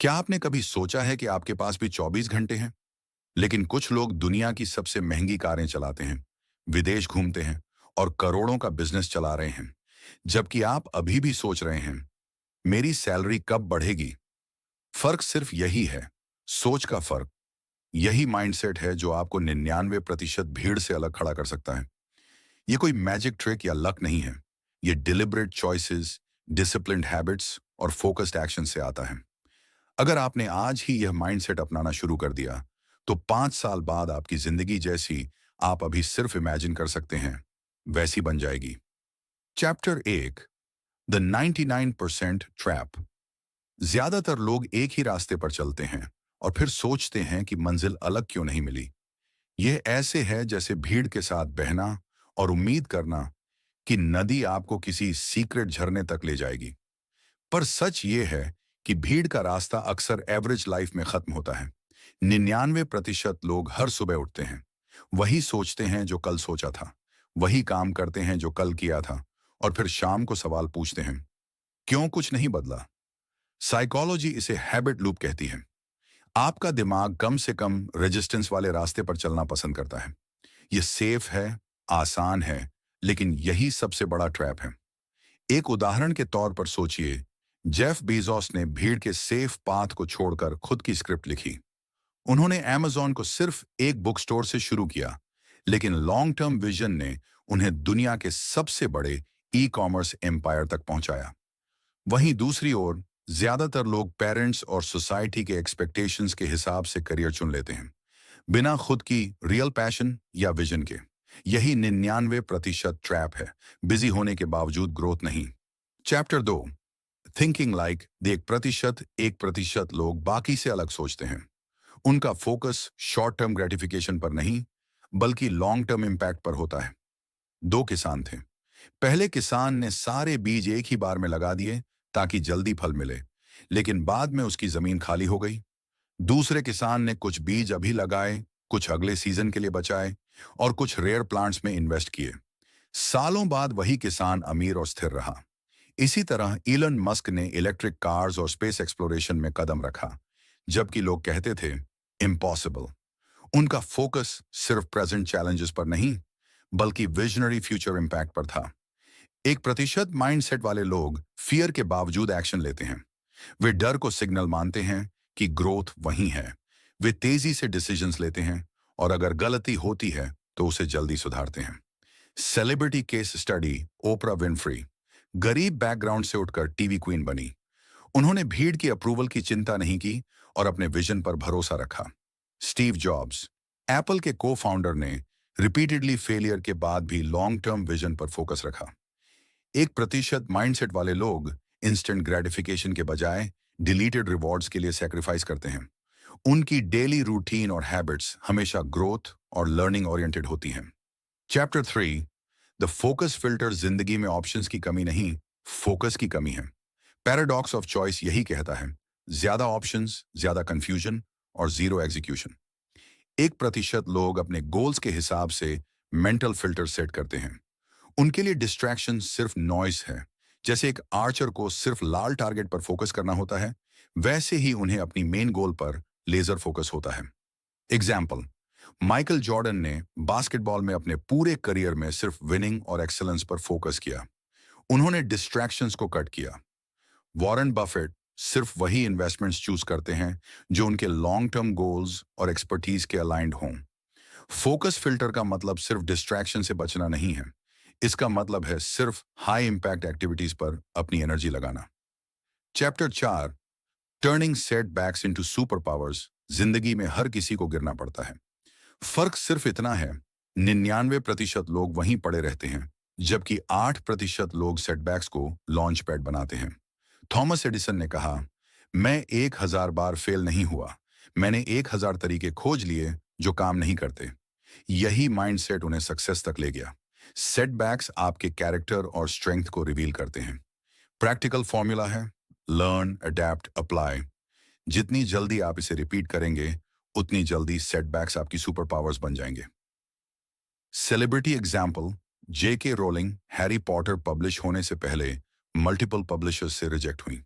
क्या आपने कभी सोचा है कि आपके पास भी 24 घंटे हैं? लेकिन कुछ लोग दुनिया की सबसे महंगी कारें चलाते हैं, विदेश घूमते हैं और करोड़ों का बिजनेस चला रहे हैं, जबकि आप अभी भी सोच रहे हैं, मेरी सैलरी कब बढ़ेगी? फर्क सिर्फ यही है, सोच का फर्क। यही माइंडसेट है जो आपको 99% भीड़ से अलग खड़ा कर सकता है। ये कोई मैजिक ट्रिक या लक नहीं है। ये डिलिबरेट चॉइसेस, डिसिप्लिन्ड हैबिट्स और फोकस्ड एक्शन से आता है। अगर आपने आज ही यह माइंडसेट अपनाना शुरू कर दिया, तो 5 साल बाद आपकी जिंदगी जैसी आप अभी सिर्फ इमेजिन कर सकते हैं, वैसी बन जाएगी। Chapter 1, the 99% trap. ज्यादातर लोग एक ही रास्ते पर चलते हैं और फिर सोचते हैं कि मंजिल अलग क्यों नहीं मिली। यह ऐसे है जैसे भीड़ के साथ बहना और उम्मीद करना कि नदी आपको किसी सीक्रेट झरने तक ले जाएगी। पर सच ये है कि भीड़ का रास्ता अक्सर एवरेज लाइफ में खत्म होता है। 99% लोग हर सुबह उठते हैं, वही सोचते हैं जो कल सोचा था, वही काम करते हैं जो कल किया था, और फिर शाम को सवाल पूछते हैं, क्यों कुछ नहीं बदला? साइकोलॉजी इसे हैबिट लूप कहती है। आपका दिमाग कम से कम रेजिस्टेंस वाले रास्ते पर चलना पसंद करता है। ये सेफ है, आसान है, लेकिन यही सबसे बड़ा ट्रैप है। एक उदाहरण के तौर पर सोचिए, जेफ बेजोस ने भीड़ के सेफ पाथ को छोड़कर खुद की स्क्रिप्ट लिखी। उन्होंने अमेज़न को सिर्फ एक बुक स्टोर से शुरू किया, लेकिन लॉन्ग टर्म विजन ने उन्हें दुनिया के सबसे बड़े ई कॉमर्स एम्पायर तक पहुंचाया। वहीं दूसरी ओर, ज्यादातर लोग पेरेंट्स और सोसाइटी के एक्सपेक्टेशंस के हिसाब से करियर चुन लेते हैं, बिना खुद की रियल पैशन या विजन के। यही 99% ट्रैप है, बिजी होने के बावजूद ग्रोथ नहीं। चैप्टर 2, थिंकिंग लाइक द 1% लोग बाकी से अलग सोचते हैं। उनका फोकस शॉर्ट टर्म ग्रेटिफिकेशन पर नहीं, बल्कि लॉन्ग टर्म इम्पैक्ट पर होता है। दो किसान थे। पहले किसान ने सारे बीज एक ही बार में लगा दिए ताकि जल्दी फल मिले, लेकिन बाद में उसकी जमीन खाली हो गई। दूसरे किसान ने कुछ बीज अभी लगाए, कुछ अगले सीजन के लिए बचाए और कुछ रेयर प्लांट्स में इन्वेस्ट किए। सालों बाद वही किसान अमीर और स्थिर रहा। इसी तरह इलन मस्क ने इलेक्ट्रिक कार्स और स्पेस एक्सप्लोरेशन में कदम रखा, जबकि लोग कहते थे इम्पॉसिबल। उनका फोकस सिर्फ प्रेजेंट चैलेंजेस पर नहीं, बल्कि विजनरी फ्यूचर इम्पैक्ट पर था। 1% माइंडसेट वाले लोग फियर के बावजूद एक्शन लेते हैं। वे डर को सिग्नल मानते हैं कि ग्रोथ वहीं है। वे तेजी से डिसीजंस लेते हैं और अगर गलती होती है तो उसे जल्दी सुधारते हैं। सेलिब्रिटी केस स्टडी, ओपरा विनफ्री गरीब बैकग्राउंड से उठकर टीवी क्वीन बनी। उन्होंने भीड़ की अप्रूवल की चिंता नहीं की और अपने विजन पर भरोसा रखा। स्टीव जॉब्स, एप्पल के को फाउंडर ने रिपीटेडली फेलियर के बाद भी लॉन्ग टर्म विजन पर फोकस रखा। 1% माइंडसेट वाले लोग इंस्टेंट ग्रेटिफिकेशन के बजाय डिलीटेड रिवॉर्ड्स के लिए सेक्रीफाइस करते हैं। उनकी डेली रूटीन और हैबिट्स हमेशा ग्रोथ और लर्निंग ओरिएंटेड होती हैं। Chapter 3, the focus filter. जिंदगी में ऑप्शंस की कमी नहीं, फोकस की कमी है। पैराडॉक्स ऑफ चॉइस यही कहता है, ज्यादा ऑप्शंस, ज्यादा कंफ्यूजन और जीरो एग्जीक्यूशन। 1% लोग अपने गोल्स के हिसाब से मेंटल फिल्टर सेट करते हैं। उनके लिए डिस्ट्रैक्शन सिर्फ नॉइस है। जैसे एक आर्चर को सिर्फ लाल टारगेट पर फोकस करना होता है, वैसे ही उन्हें अपनी मेन गोल पर लेजर फोकस होता है। एग्जाम्पल, माइकल जॉर्डन ने बास्केटबॉल में अपने पूरे करियर में सिर्फ विनिंग और एक्सेलेंस पर फोकस किया। उन्होंने डिस्ट्रैक्शंस को कट किया। वॉरेन बफेट सिर्फ वही इन्वेस्टमेंट्स चूज करते हैं जो उनके लॉन्ग टर्म गोल्स और एक्सपर्टीज के अलाइंड हों। फोकस फिल्टर का मतलब सिर्फ डिस्ट्रैक्शन से बचना नहीं है। इसका मतलब है सिर्फ हाई इंपैक्ट एक्टिविटीज पर अपनी एनर्जी लगाना। Chapter 4, turning setbacks into super powers. जिंदगी में हर किसी को गिरना पड़ता है। फर्क सिर्फ इतना है, 99% लोग वहीं पड़े रहते हैं, जबकि 8% लोग सेटबैक्स को लॉन्च पैड बनाते हैं। थॉमस एडिसन ने कहा, मैं 1000 बार फेल नहीं हुआ, मैंने 1000 तरीके खोज लिए जो काम नहीं करते। यही माइंडसेट उन्हें सक्सेस तक ले गया। सेटबैक्स आपके कैरेक्टर और स्ट्रेंथ को रिवील करते हैं। प्रैक्टिकल फॉर्मूला है, लर्न, अडेप्ट, अप्लाई। जितनी जल्दी आप इसे रिपीट करेंगे, उतनी जल्दी सेटबैक्स आपकी सुपर पावर्स बन जाएंगे। Celebrity example, J.K. Rolling Harry Potter publish होने से पहले मल्टीपल पब्लिशर्स से रिजेक्ट हुई।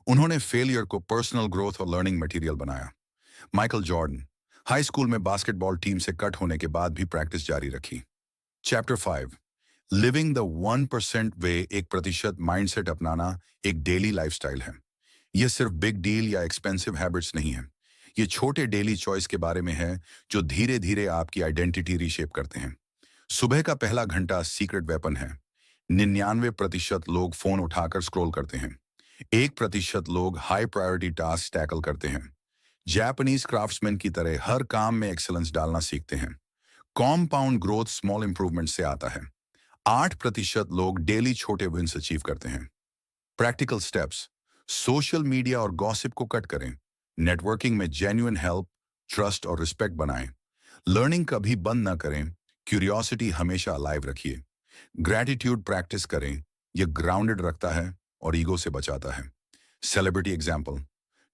उन्होंने फेलियर को पर्सनल ग्रोथ और लर्निंग मटेरियल बनाया। माइकल जॉर्डन हाई स्कूल में बास्केटबॉल टीम से कट होने के बाद भी प्रैक्टिस जारी रखी। Chapter 5 living the 1% way, 1% mindset अपनाना एक डेली लाइफस्टाइल है। यह सिर्फ बिग डील या एक्सपेंसिव हैबिट्स नहीं है। ये छोटे डेली चॉइस के बारे में है जो धीरे धीरे आपकी आइडेंटिटी रीशेप करते हैं। सुबह का पहला घंटा सीक्रेट वेपन है। 99% लोग फोन उठाकर स्क्रॉल करते हैं। 1% लोग हाई प्रायोरिटी टास्क टैकल करते हैं। जापानीज क्राफ्ट्समैन की तरह हर काम में एक्सेलेंस डालना सीखते हैं। कॉम्पाउंड ग्रोथ स्मॉल इंप्रूवमेंट से आता है। 8% लोग डेली छोटे विन्स अचीव करते हैं। प्रैक्टिकल स्टेप्स, सोशल मीडिया और गॉसिप को कट करें। नेटवर्किंग में जेन्युइन हेल्प, ट्रस्ट और रिस्पेक्ट बनाएं। लर्निंग कभी बंद ना करें। क्यूरियोसिटी हमेशा अलाइव रखिए। ग्रैटिट्यूड प्रैक्टिस करें। यह ग्राउंडेड रखता है और ईगो से बचाता है। Celebrity example,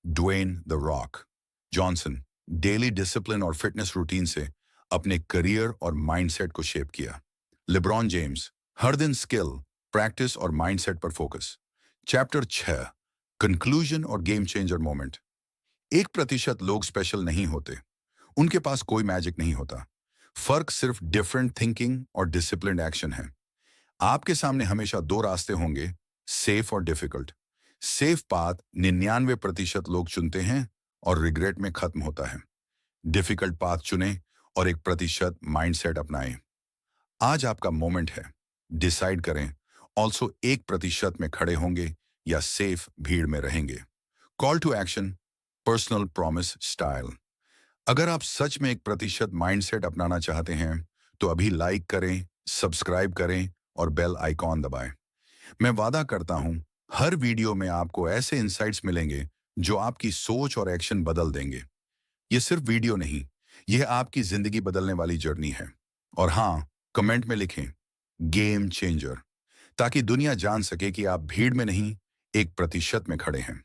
Dwayne the Rock Johnson daily discipline और फिटनेस रूटीन से अपने करियर और माइंडसेट को शेप किया। लिब्रॉन जेम्स हर दिन स्किल, प्रैक्टिस और माइंडसेट पर फोकस। चैप्टर 6 कंक्लूजन और गेम चेंजर मोमेंट। 1% लोग स्पेशल नहीं होते। उनके पास कोई मैजिक नहीं होता। फर्क सिर्फ डिफरेंट थिंकिंग और डिसिप्लिन्ड एक्शन है। आपके सामने हमेशा दो रास्ते होंगे, सेफ और डिफिकल्ट। सेफ पाथ 99% लोग चुनते हैं और रिग्रेट में खत्म होता है। डिफिकल्ट पाथ चुनें और 1% माइंडसेट अपनाएं। आज आपका मोमेंट है। डिसाइड करें। ऑल्सो 1% में खड़े होंगे या सेफ भीड़ में रहेंगे। Call to action, personal promise style. अगर आप सच में 1% माइंडसेट अपनाना चाहते हैं तो अभी लाइक करें, सब्सक्राइब करें और बेल आइकॉन दबाएं। मैं वादा करता हूं हर वीडियो में आपको ऐसे इंसाइट्स मिलेंगे जो आपकी सोच और एक्शन बदल देंगे। ये सिर्फ वीडियो नहीं, यह आपकी जिंदगी बदलने वाली जर्नी है। और हाँ, कमेंट में लिखें गेम चेंजर, ताकि दुनिया जान सके कि आप भीड़ में नहीं 1% में खड़े हैं।